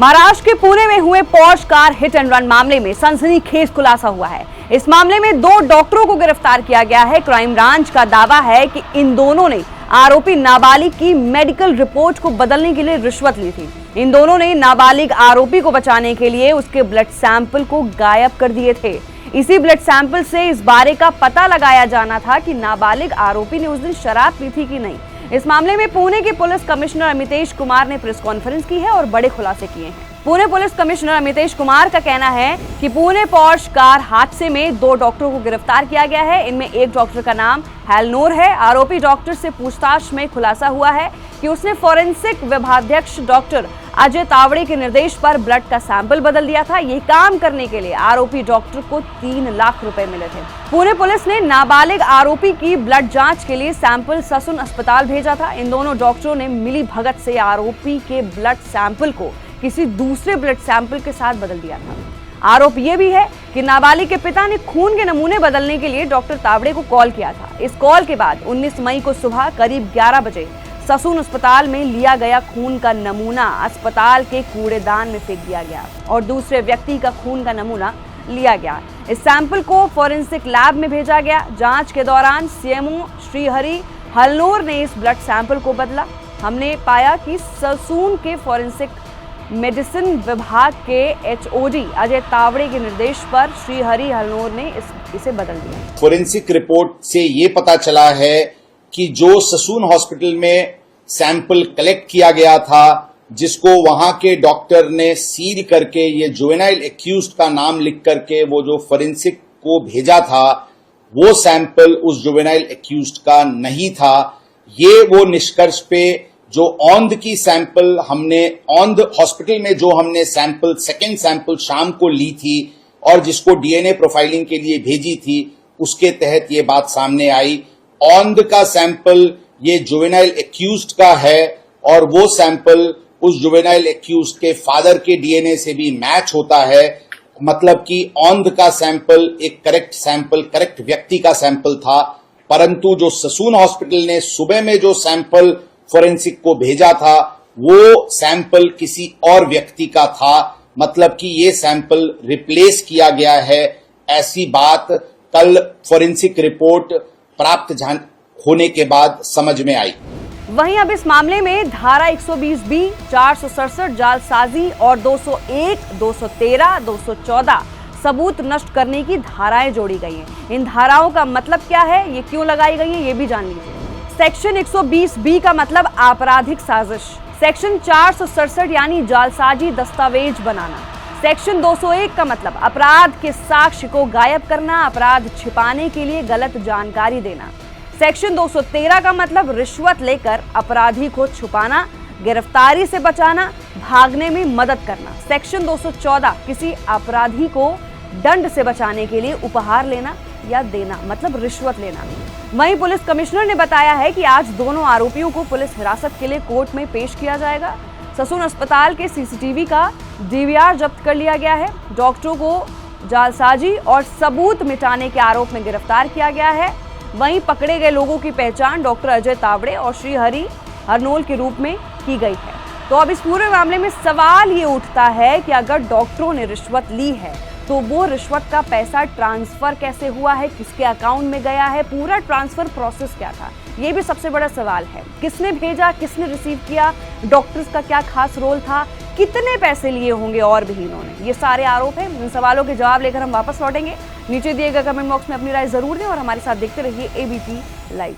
महाराष्ट्र के पुणे में हुए Porsche car hit and run मामले में सनसनीखेज खुलासा हुआ है। इस मामले में 2 डॉक्टरों को गिरफ्तार किया गया है। क्राइम ब्रांच का दावा है कि इन दोनों ने आरोपी नाबालिग की मेडिकल रिपोर्ट को बदलने के लिए रिश्वत ली थी। इन दोनों ने नाबालिग आरोपी को बचाने के लिए उसके ब्लड सैंपल को गायब कर दिए थे। इसी ब्लड सैंपल से इस बारे का पता लगाया जाना था कि नाबालिग आरोपी ने उस दिन शराब पी थी कि नहीं। इस मामले में पुणे के पुलिस कमिश्नर अमितेश कुमार ने प्रेस कॉन्फ्रेंस की है और बड़े खुलासे किए हैं। पुणे पुलिस कमिश्नर अमितेश कुमार का कहना है कि पुणे पॉर्श कार हादसे में 2 डॉक्टरों को गिरफ्तार किया गया है। इनमें एक डॉक्टर का नाम हेलनोर है। आरोपी डॉक्टर से पूछताछ में खुलासा हुआ है कि उसने फॉरेंसिक विभागाध्यक्ष डॉक्टर अजय तावड़े के निर्देश पर ब्लड का सैंपल बदल दिया था। यही काम करने के लिए आरोपी डॉक्टर को 3 लाख रुपए मिले थे। पुणे पुलिस ने नाबालिग आरोपी की ब्लड जांच के लिए सैंपल ससून अस्पताल भेजा था। इन दोनों डॉक्टरों ने मिली भगत से आरोपी के ब्लड सैंपल को किसी दूसरे ब्लड सैंपल के साथ बदल दिया था। आरोप यह भी है कि नाबालिग के पिता ने खून के नमूने बदलने के लिए डॉक्टर तावड़े को कॉल किया था। इस कॉल के बाद 19 मई को सुबह करीब 11 बजे ससून अस्पताल में लिया गया खून का नमूना अस्पताल के कूड़ेदान में फेंक दिया गया और दूसरे व्यक्ति का खून का नमूना लिया गया। इस सैंपल को फॉरेंसिक लैब में भेजा गया। जांच के दौरान सीएमओ श्रीहरि हलनोर ने इस ब्लड सैंपल को बदला। हमने पाया कि ससून के फॉरेंसिक मेडिसिन विभाग के एचओडी अजय तावड़े के निर्देश पर श्रीहरि हलनोर ने इसे बदल दिया। फोरेंसिक रिपोर्ट से ये पता चला है कि जो ससून हॉस्पिटल में सैंपल कलेक्ट किया गया था, जिसको वहां के डॉक्टर ने सील करके ये जुवेनाइल एक्यूज्ड का नाम लिख करके वो जो फोरेंसिक को भेजा था, वो सैंपल उस जुवेनाइल एक्यूज्ड का नहीं था। ये वो निष्कर्ष पे जो औंध की सैंपल हमने औंध हॉस्पिटल में जो हमने सैंपल सेकेंड सैंपल शाम को ली थी और जिसको डीएनए प्रोफाइलिंग के लिए भेजी थी, उसके तहत ये बात सामने आई। औंध का सैंपल ये जुवेनाइल एक्यूज्ड का है और वो सैंपल उस जुवेनाइल एक्यूज्ड के फादर के डीएनए से भी मैच होता है। मतलब कि औंध का सैंपल एक करेक्ट व्यक्ति का सैंपल था। परंतु जो ससून हॉस्पिटल ने सुबह में जो सैंपल फोरेंसिक को भेजा था, वो सैंपल किसी और व्यक्ति का था। मतलब कि ये सैंपल रिप्लेस किया गया है। ऐसी बात कल फोरेंसिक रिपोर्ट प्राप्त होने के बाद समझ में आई। वहीं अब इस मामले में धारा 120B, 467 जालसाजी और 201, 213, 214 सबूत नष्ट करने की धाराएं जोड़ी गई हैं। इन धाराओं का मतलब क्या है, ये क्यों लगाई गई है, ये भी जान लीजिए। सेक्शन 120B का मतलब आपराधिक साजिश। सेक्शन 467 यानी जालसाजी दस्तावेज बनाना। सेक्शन 201 का मतलब अपराध के साक्ष्य को गायब करना, अपराध छिपाने के लिए गलत जानकारी देना। सेक्शन 213 का मतलब रिश्वत लेकर अपराधी को छुपाना, गिरफ्तारी से बचाना, भागने में मदद करना। सेक्शन 214 किसी अपराधी को दंड से बचाने के लिए उपहार लेना या देना, मतलब रिश्वत लेना। वहीं पुलिस कमिश्नर ने बताया है कि आज दोनों आरोपियों को पुलिस हिरासत के लिए कोर्ट में पेश किया जाएगा। ससून अस्पताल के सीसीटीवी का डीवीआर जब्त कर लिया गया है। डॉक्टरों को जालसाजी और सबूत मिटाने के आरोप में गिरफ्तार किया गया है। वहीं पकड़े गए लोगों की पहचान डॉक्टर अजय तावड़े और श्रीहरि हलनोर के रूप में की गई है। तो अब इस पूरे मामले में सवाल ये उठता है कि अगर डॉक्टरों ने रिश्वत ली है तो वो रिश्वत का पैसा ट्रांसफर कैसे हुआ है, किसके अकाउंट में गया है, पूरा ट्रांसफर प्रोसेस क्या था, ये भी सबसे बड़ा सवाल है। किसने भेजा, किसने रिसीव किया, डॉक्टर्स का क्या खास रोल था, कितने पैसे लिए होंगे और भी इन्होंने, ये सारे आरोप हैं। इन सवालों के जवाब लेकर हम वापस लौटेंगे। नीचे दिए गए कमेंट बॉक्स में अपनी राय जरूर दें और हमारे साथ देखते रहिए एबीपी लाइव।